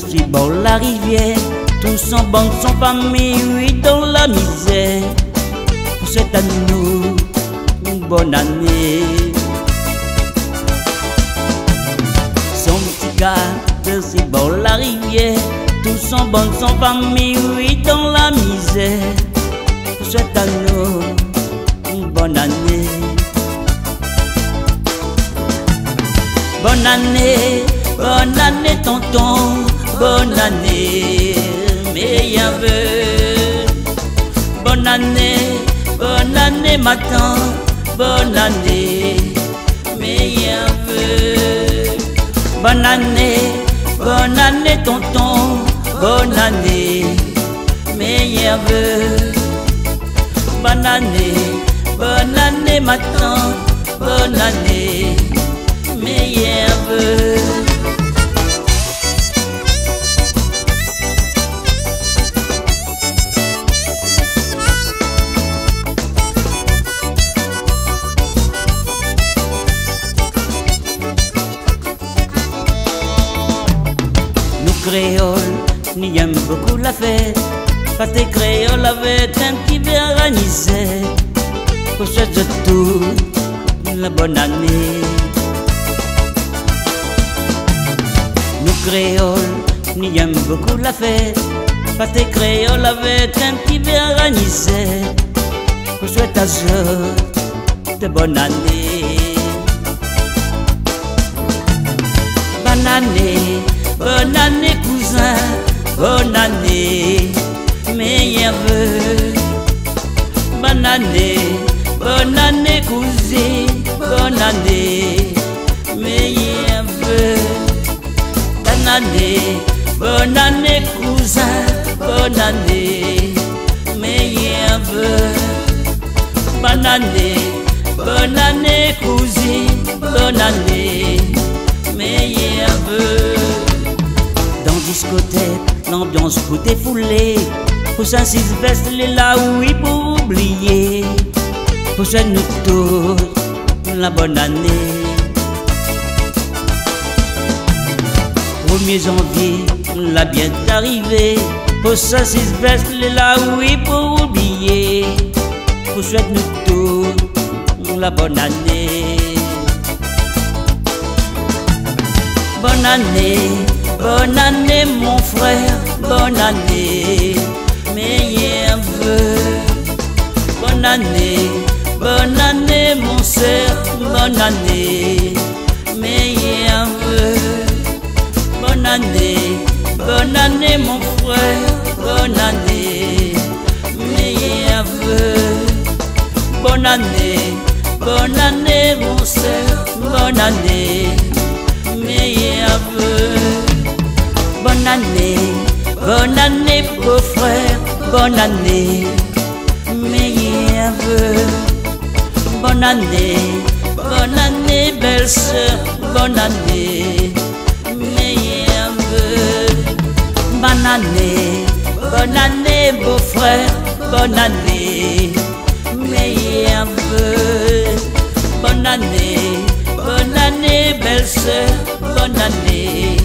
suis bord la rivière, tous en bande, sans famille, oui, dans la misère. Pour cette année, une bonne année. Son petit gars, je suis bord la rivière, tous en bande, sans famille, oui, dans la misère. Pour cette année, une bonne année. Bonne année tonton, bonne année, meilleurs vœux. Bonne année ma tante, bonne année, meilleurs vœux. Bonne année tonton, bonne année, meilleurs vœux. Bonne année ma tante, bonne année, meilleurs vœux. Nous créoles, nous aimons beaucoup la fête. Parce que créoles avaient un petit verre anisé. Pour souhaiter tout la bonne année. Nous créoles, nous aimons beaucoup la fête. Parce que créoles avaient un petit verre anisé. Pour souhaiter à eux de bonne année. Bonne année cousin, bonne année, meilleurs vœux. Bonne année cousine, bonne année, meilleurs vœux. Bonne année cousin, bonne année, meilleurs vœux. Bonne année cousine, bonne année, meilleurs vœux. Dans discothèque, l'ambiance fout est foulée. Pour Saint-Sylvestre, les là oui pour oublier. Pour ce nous tous, la bonne année. 1er janvier, la bien arrivé. Pour Saint-Sylvestre, les là oui pour oublier. Pour ce nous tous, la bonne année. Bonne année mon frère, bonne année, meilleurs vœux. Bonne année mon sœur, bonne année, meilleurs vœux. Bonne année mon frère, bonne année, meilleurs vœux. Bonne année mon sœur, bonne année, meilleurs vœux. Bonne année beau frère, bonne année, meilleurs vœux. Bonne année belle sœur, bonne année, meilleurs vœux. Bonne année beau frère, bonne année, meilleurs vœux. Bonne année belle sœur, bonne année.